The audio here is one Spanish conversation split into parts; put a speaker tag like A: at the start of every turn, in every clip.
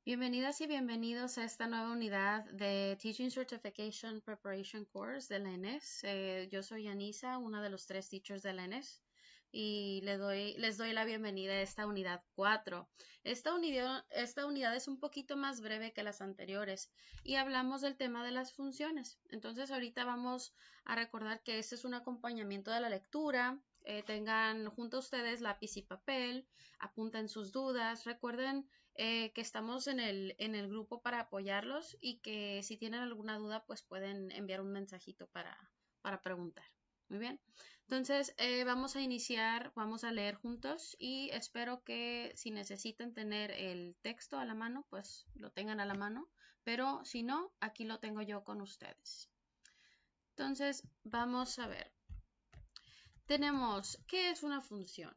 A: Bienvenidas y bienvenidos a esta nueva unidad de Teaching Certification Preparation Course de la ENES. Yo soy Anisa, una de los 3 teachers de la ENES, y les doy la bienvenida a esta unidad 4. Esta unidad es un poquito más breve que las anteriores y hablamos del tema de las funciones. Entonces ahorita vamos a recordar que este es un acompañamiento de la lectura. Tengan junto a ustedes lápiz y papel, apunten sus dudas, recuerden que estamos en el grupo para apoyarlos y que si tienen alguna duda pues pueden enviar un mensajito para preguntar. Muy bien, entonces vamos a iniciar, vamos a leer juntos y espero que si necesitan tener el texto a la mano pues lo tengan a la mano, pero si no, aquí lo tengo yo con ustedes. Entonces vamos a ver. Tenemos, ¿qué es una función?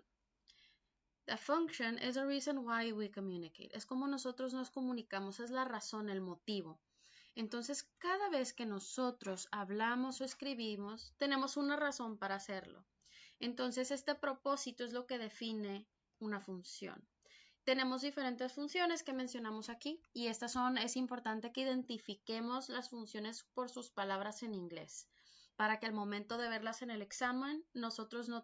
A: The function is a reason why we communicate. Es como nosotros nos comunicamos, es la razón, el motivo. Entonces, cada vez que nosotros hablamos o escribimos, tenemos una razón para hacerlo. Entonces, este propósito es lo que define una función. Tenemos diferentes funciones que mencionamos aquí y es importante que identifiquemos las funciones por sus palabras en inglés, para que al momento de verlas en el examen nosotros no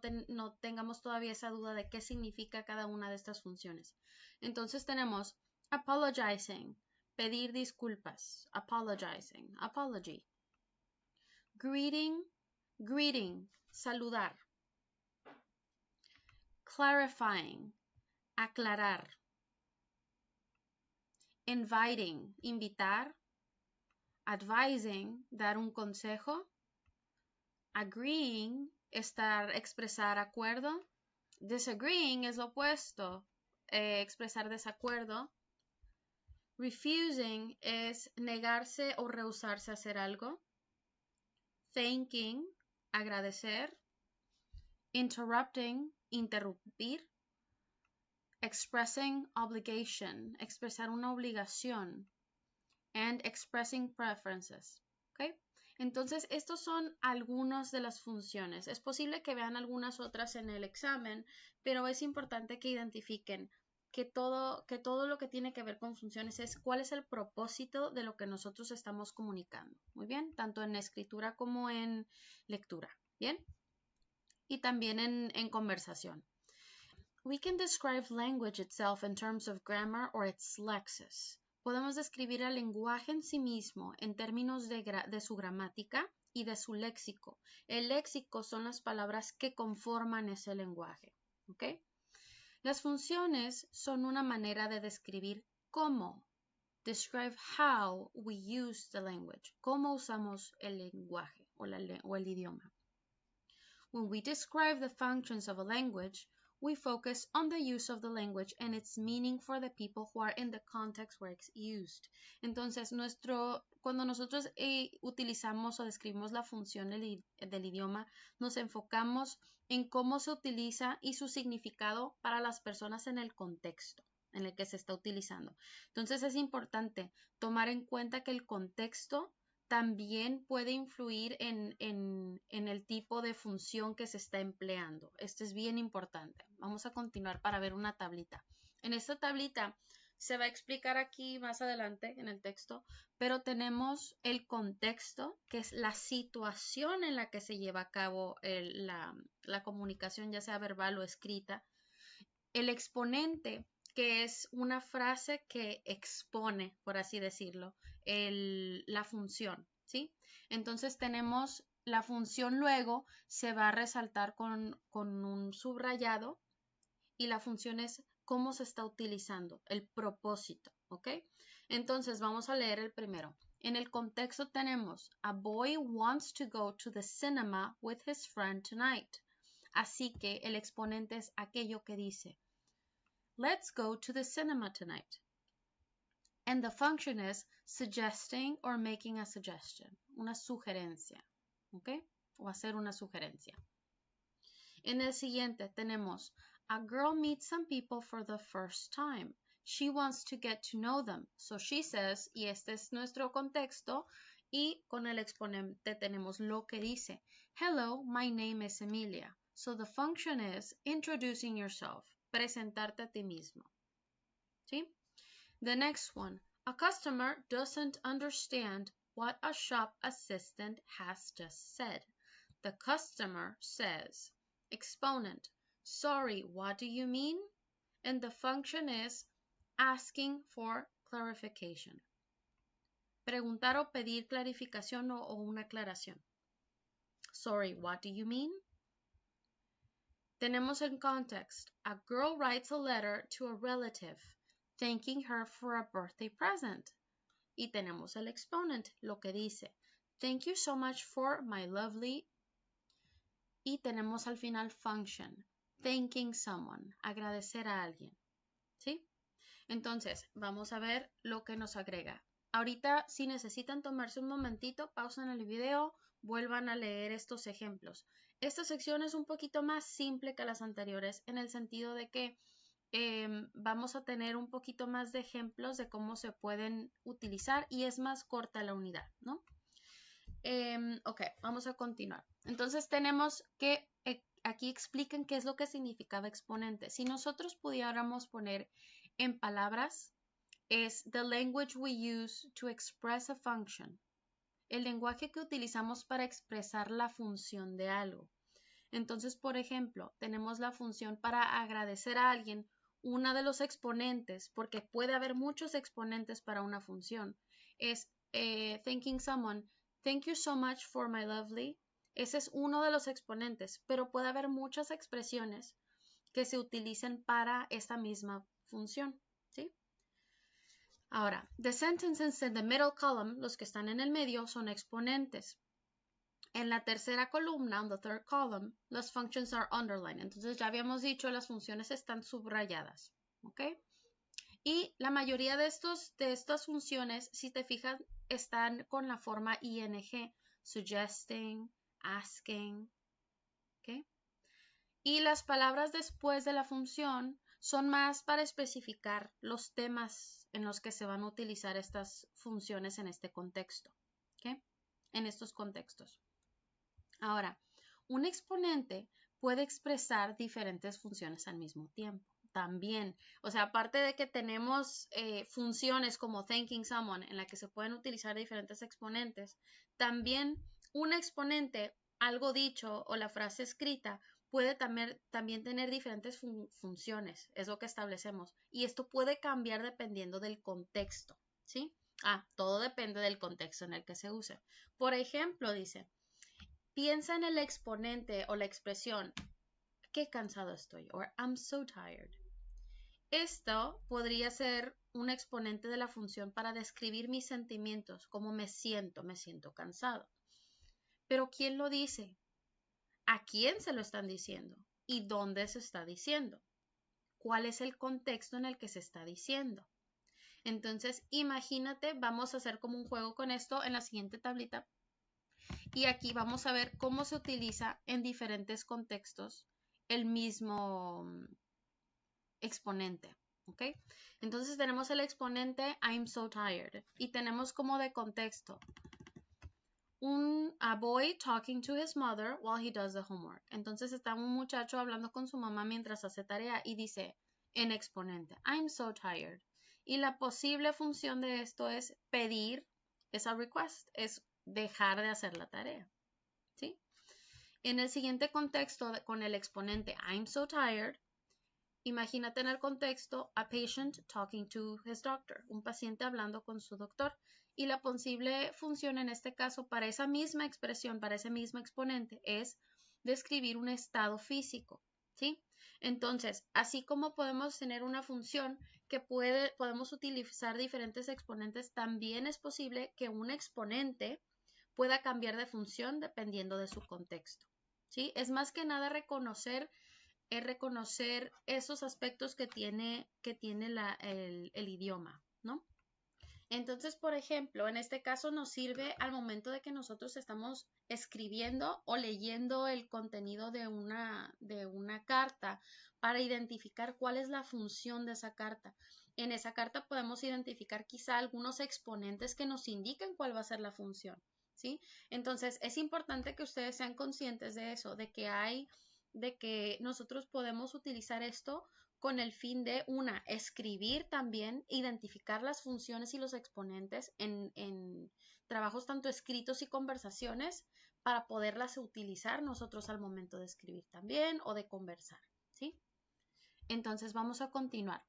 A: tengamos todavía esa duda de qué significa cada una de estas funciones. Entonces tenemos apologizing, pedir disculpas, apologizing, apology. Greeting, greeting, saludar. Clarifying, aclarar. Inviting, invitar. Advising, dar un consejo. Agreeing, expresar acuerdo. Disagreeing es lo opuesto, expresar desacuerdo. Refusing es negarse o rehusarse a hacer algo. Thanking, agradecer. Interrupting, interrumpir. Expressing obligation, expresar una obligación. And expressing preferences. ¿Okay? Entonces, estos son algunas de las funciones. Es posible que vean algunas otras en el examen, pero es importante que identifiquen que todo lo que tiene que ver con funciones es cuál es el propósito de lo que nosotros estamos comunicando. Muy bien, tanto en escritura como en lectura. Bien, y también en conversación. We can describe language itself in terms of grammar or its lexis. Podemos describir el lenguaje en sí mismo en términos de su gramática y de su léxico. El léxico son las palabras que conforman ese lenguaje. ¿Okay? Las funciones son una manera de describir cómo. Describe how we use the language. Cómo usamos el lenguaje o el idioma. When we describe the functions of a language, we focus on the use of the language and its meaning for the people who are in the context where it's used. Entonces, cuando nosotros utilizamos o describimos la función del idioma, nos enfocamos en cómo se utiliza y su significado para las personas en el contexto en el que se está utilizando. Entonces, es importante tomar en cuenta que el contexto también puede influir en el tipo de función que se está empleando. Esto es bien importante. Vamos a continuar para ver una tablita. En esta tablita se va a explicar aquí más adelante en el texto, pero tenemos el contexto, que es la situación en la que se lleva a cabo la comunicación, ya sea verbal o escrita. El exponente, que es una frase que expone, por así decirlo, la función, ¿sí? Entonces tenemos la función luego, se va a resaltar con un subrayado y la función es cómo se está utilizando, el propósito, ¿ok? Entonces vamos a leer el primero. En el contexto tenemos, a boy wants to go to the cinema with his friend tonight. Así que el exponente es aquello que dice, let's go to the cinema tonight. And the function is suggesting or making a suggestion. Una sugerencia. ¿Ok? O hacer una sugerencia. En el siguiente tenemos a girl meets some people for the first time. She wants to get to know them. So she says, y este es nuestro contexto, y con el exponente tenemos lo que dice. Hello, my name is Emilia. So the function is introducing yourself. Presentarte a ti mismo. ¿Sí? The next one. A customer doesn't understand what a shop assistant has just said. The customer says, exponent, sorry, what do you mean? And the function is asking for clarification. Preguntar o pedir clarificación o una aclaración. Sorry, what do you mean? Tenemos en context, a girl writes a letter to a relative, thanking her for a birthday present. Y tenemos el exponent, lo que dice, thank you so much for my lovely. Y tenemos al final function, thanking someone, agradecer a alguien. ¿Sí? Entonces, vamos a ver lo que nos agrega. Ahorita, si necesitan tomarse un momentito, pausen el video, vuelvan a leer estos ejemplos. Esta sección es un poquito más simple que las anteriores en el sentido de que vamos a tener un poquito más de ejemplos de cómo se pueden utilizar y es más corta la unidad, ¿no? Ok, vamos a continuar. Entonces tenemos que aquí expliquen qué es lo que significaba exponente. Si nosotros pudiéramos poner en palabras, es the language we use to express a function. El lenguaje que utilizamos para expresar la función de algo. Entonces, por ejemplo, tenemos la función para agradecer a alguien, una de los exponentes, porque puede haber muchos exponentes para una función, es thanking someone. Thank you so much for my lovely. Ese es uno de los exponentes, pero puede haber muchas expresiones que se utilicen para esta misma función, ¿sí? Ahora, the sentences in the middle column, los que están en el medio, son exponentes. En la tercera columna, on the third column, las functions are underlined. Entonces ya habíamos dicho, las funciones están subrayadas, ¿ok? Y la mayoría de estas funciones, si te fijas, están con la forma ing, suggesting, asking, ¿ok? Y las palabras después de la función son más para especificar los temas en los que se van a utilizar estas funciones en este contexto, ¿ok? En estos contextos. Ahora, un exponente puede expresar diferentes funciones al mismo tiempo. También, o sea, aparte de que tenemos funciones como thanking someone en la que se pueden utilizar diferentes exponentes, también un exponente, algo dicho o la frase escrita puede también tener diferentes funciones, es lo que establecemos. Y esto puede cambiar dependiendo del contexto, ¿sí? Todo depende del contexto en el que se use. Por ejemplo, dice, piensa en el exponente o la expresión, qué cansado estoy, or I'm so tired. Esto podría ser un exponente de la función para describir mis sentimientos, cómo me siento cansado. Pero ¿quién lo dice? ¿A quién se lo están diciendo? ¿Y dónde se está diciendo? ¿Cuál es el contexto en el que se está diciendo? Entonces, imagínate, vamos a hacer como un juego con esto en la siguiente tablita. Y aquí vamos a ver cómo se utiliza en diferentes contextos el mismo exponente, ¿ok? Entonces tenemos el exponente I'm so tired y tenemos como de contexto a boy talking to his mother while he does the homework. Entonces está un muchacho hablando con su mamá mientras hace tarea y dice en exponente I'm so tired. Y la posible función de esto es pedir, esa request, es dejar de hacer la tarea, ¿sí? En el siguiente contexto con el exponente I'm so tired, imagínate en el contexto a patient talking to his doctor, un paciente hablando con su doctor. Y la posible función en este caso para esa misma expresión, para ese mismo exponente, es describir un estado físico, ¿sí? Entonces, así como podemos tener una función que podemos utilizar diferentes exponentes, también es posible que un exponente pueda cambiar de función dependiendo de su contexto, ¿sí? Es más que nada reconocer esos aspectos que tiene el idioma, ¿no? Entonces, por ejemplo, en este caso nos sirve al momento de que nosotros estamos escribiendo o leyendo el contenido de una carta para identificar cuál es la función de esa carta. En esa carta podemos identificar quizá algunos exponentes que nos indiquen cuál va a ser la función, ¿sí? Entonces, es importante que ustedes sean conscientes de eso, de que nosotros podemos utilizar esto con el fin de, escribir también, identificar las funciones y los exponentes en trabajos tanto escritos y conversaciones para poderlas utilizar nosotros al momento de escribir también o de conversar, ¿sí? Entonces vamos a continuar.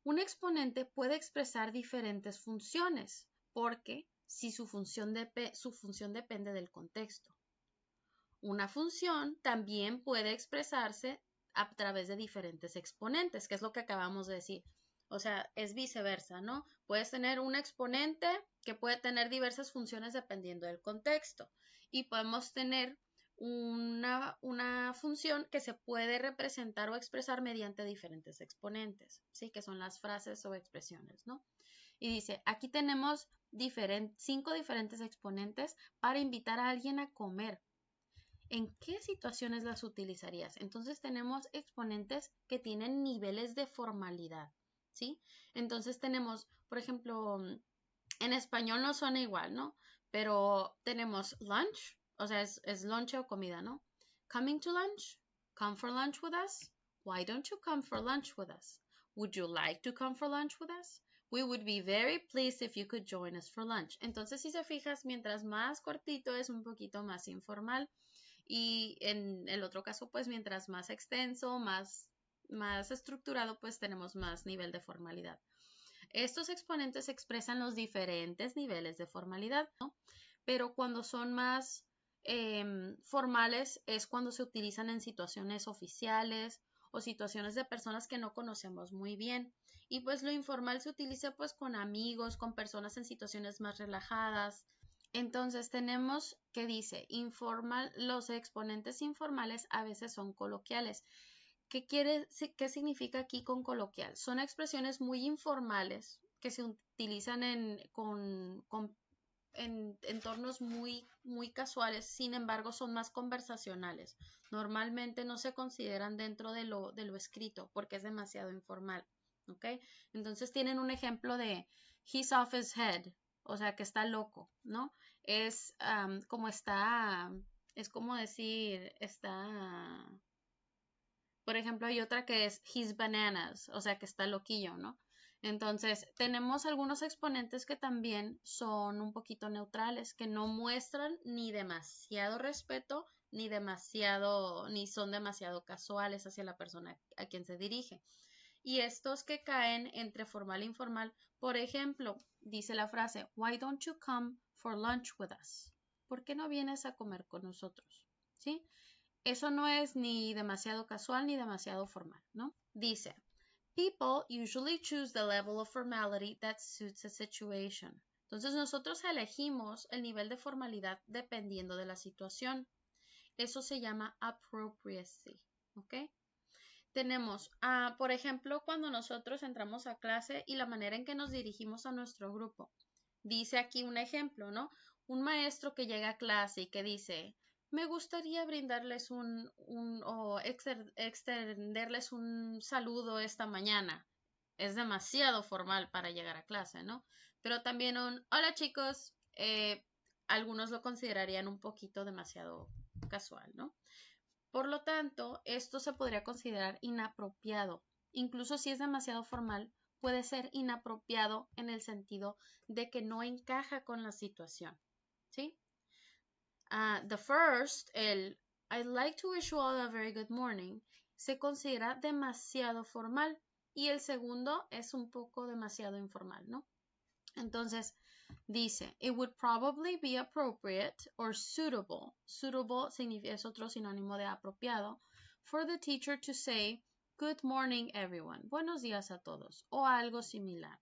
A: Un exponente puede expresar diferentes funciones porque si su función depende del contexto. Una función también puede expresarse a través de diferentes exponentes, que es lo que acabamos de decir. O sea, es viceversa, ¿no? Puedes tener un exponente que puede tener diversas funciones dependiendo del contexto. Y podemos tener una función que se puede representar o expresar mediante diferentes exponentes, ¿sí? Que son las frases o expresiones, ¿no? Y dice, aquí tenemos 5 diferentes exponentes para invitar a alguien a comer. ¿En qué situaciones las utilizarías? Entonces tenemos exponentes que tienen niveles de formalidad, ¿sí? Entonces tenemos, por ejemplo, en español no suena igual, ¿no? Pero tenemos lunch, o sea, es lonche o comida, ¿no? Coming to lunch, come for lunch with us. Why don't you come for lunch with us? Would you like to come for lunch with us? We would be very pleased if you could join us for lunch. Entonces, si se fijas, mientras más cortito es un poquito más informal. Y en el otro caso, pues mientras más extenso, más estructurado, pues tenemos más nivel de formalidad. Estos exponentes expresan los diferentes niveles de formalidad, ¿no? Pero cuando son más formales es cuando se utilizan en situaciones oficiales o situaciones de personas que no conocemos muy bien. Y pues lo informal se utiliza pues con amigos, con personas en situaciones más relajadas. Entonces tenemos que dice informal, los exponentes informales a veces son coloquiales. ¿Qué significa aquí con coloquial? Son expresiones muy informales que se utilizan en entornos muy casuales, sin embargo son más conversacionales. Normalmente no se consideran dentro de lo escrito porque es demasiado informal, ¿ok? Entonces tienen un ejemplo de he's off his head, o sea que está loco, ¿no? Es es como decir, por ejemplo, hay otra que es his bananas, o sea que está loquillo, ¿no? Entonces, tenemos algunos exponentes que también son un poquito neutrales, que no muestran ni demasiado respeto, ni son demasiado casuales hacia la persona a quien se dirige. Y estos que caen entre formal e informal, por ejemplo, dice la frase, why don't you come for lunch with us? ¿Por qué no vienes a comer con nosotros? ¿Sí? Eso no es ni demasiado casual ni demasiado formal, ¿no? Dice, people usually choose the level of formality that suits a situation. Entonces nosotros elegimos el nivel de formalidad dependiendo de la situación. Eso se llama appropriacy, ¿ok? Tenemos, por ejemplo, cuando nosotros entramos a clase y la manera en que nos dirigimos a nuestro grupo. Dice aquí un ejemplo, ¿no? Un maestro que llega a clase y que dice, me gustaría brindarles o extenderles un saludo esta mañana. Es demasiado formal para llegar a clase, ¿no? Pero también hola chicos, algunos lo considerarían un poquito demasiado casual, ¿no? Por lo tanto, esto se podría considerar inapropiado. Incluso si es demasiado formal, puede ser inapropiado en el sentido de que no encaja con la situación, ¿sí? The first, I'd like to wish you all a very good morning, se considera demasiado formal y el segundo es un poco demasiado informal, ¿no? Entonces, dice, it would probably be appropriate or suitable. Suitable es otro sinónimo de apropiado. For the teacher to say, good morning everyone. Buenos días a todos. O algo similar.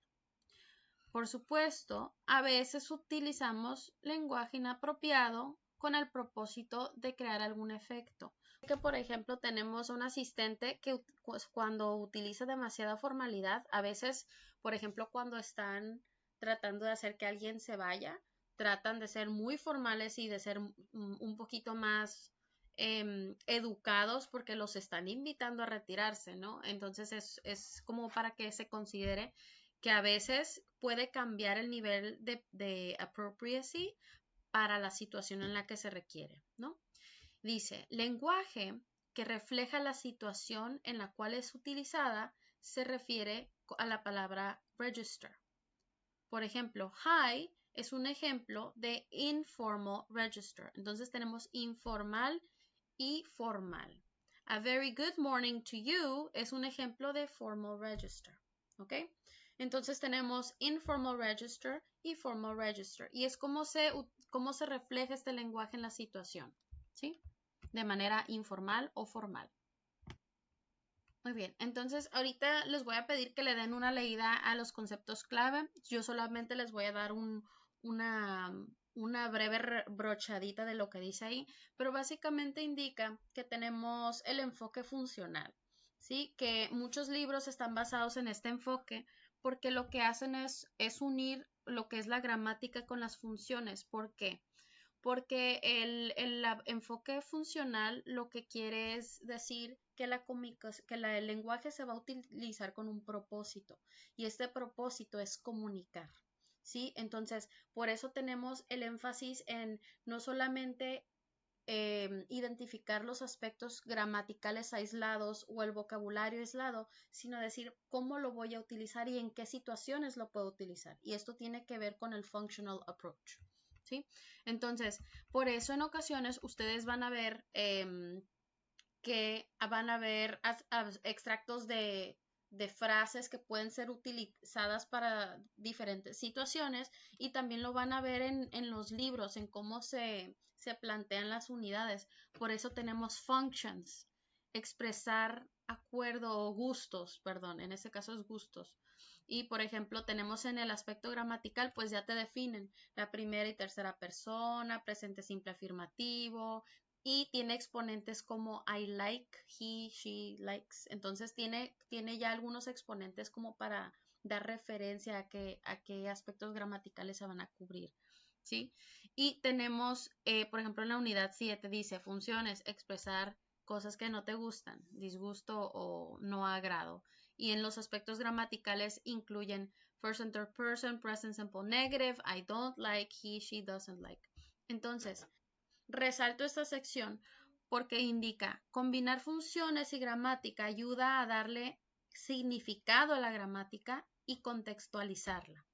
A: Por supuesto, a veces utilizamos lenguaje inapropiado con el propósito de crear algún efecto. Que, por ejemplo, tenemos un asistente que cuando utiliza demasiada formalidad, a veces, por ejemplo, cuando están tratando de hacer que alguien se vaya, tratan de ser muy formales y de ser un poquito más educados porque los están invitando a retirarse, ¿no? Entonces es como para que se considere que a veces puede cambiar el nivel de appropriacy para la situación en la que se requiere, ¿no? Dice, lenguaje que refleja la situación en la cual es utilizada se refiere a la palabra register. Por ejemplo, hi es un ejemplo de informal register. Entonces tenemos informal y formal. A very good morning to you es un ejemplo de formal register. ¿Ok? Entonces tenemos informal register y formal register. Y es cómo se refleja este lenguaje en la situación. ¿Sí? De manera informal o formal. Muy bien, entonces ahorita les voy a pedir que le den una leída a los conceptos clave. Yo solamente les voy a dar una breve brochadita de lo que dice ahí, pero básicamente indica que tenemos el enfoque funcional, ¿sí? Que muchos libros están basados en este enfoque porque lo que hacen es unir lo que es la gramática con las funciones. ¿Por qué? Porque el enfoque funcional lo que quiere es decir que el lenguaje se va a utilizar con un propósito y este propósito es comunicar, ¿sí? Entonces, por eso tenemos el énfasis en no solamente identificar los aspectos gramaticales aislados o el vocabulario aislado, sino decir cómo lo voy a utilizar y en qué situaciones lo puedo utilizar. Y esto tiene que ver con el functional approach. ¿Sí? Entonces, por eso en ocasiones ustedes van a ver que van a ver extractos de frases que pueden ser utilizadas para diferentes situaciones y también lo van a ver en los libros, en cómo se plantean las unidades. Por eso tenemos functions, expresar acuerdo o gustos, perdón, en ese caso es gustos. Y, por ejemplo, tenemos en el aspecto gramatical, pues ya te definen la primera y tercera persona, presente simple afirmativo, y tiene exponentes como I like, he, she likes. Entonces tiene ya algunos exponentes como para dar referencia a qué aspectos gramaticales se van a cubrir, ¿sí? Y tenemos, por ejemplo, en la unidad 7 dice funciones, expresar cosas que no te gustan, disgusto o no agrado. Y en los aspectos gramaticales incluyen first and third person, present simple negative, I don't like, he, she doesn't like. Entonces, resalto esta sección porque indica combinar funciones y gramática ayuda a darle significado a la gramática y contextualizarla.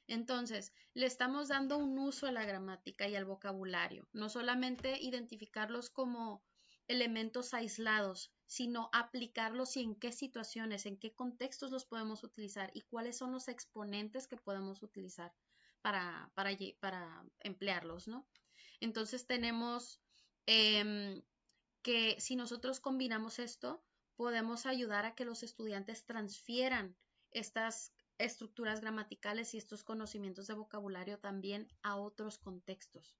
A: Entonces, le estamos dando un uso a la gramática y al vocabulario, no solamente identificarlos como elementos aislados, sino aplicarlos y en qué situaciones, en qué contextos los podemos utilizar y cuáles son los exponentes que podemos utilizar para emplearlos, ¿no? Entonces tenemos que si nosotros combinamos esto, podemos ayudar a que los estudiantes transfieran estas estructuras gramaticales y estos conocimientos de vocabulario también a otros contextos.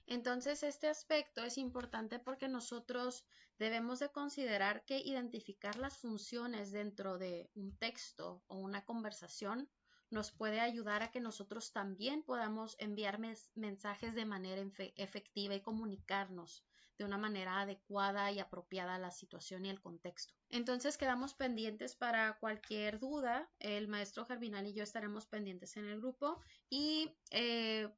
A: Entonces, este aspecto es importante porque nosotros debemos de considerar que identificar las funciones dentro de un texto o una conversación nos puede ayudar a que nosotros también podamos enviar mensajes de manera efectiva y comunicarnos de una manera adecuada y apropiada a la situación y el contexto. Entonces quedamos pendientes para cualquier duda. El maestro Germinal y yo estaremos pendientes en el grupo y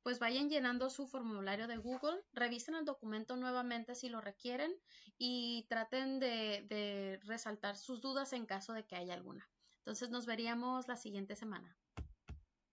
A: pues vayan llenando su formulario de Google, revisen el documento nuevamente si lo requieren y traten de resaltar sus dudas en caso de que haya alguna. Entonces nos veríamos la siguiente semana.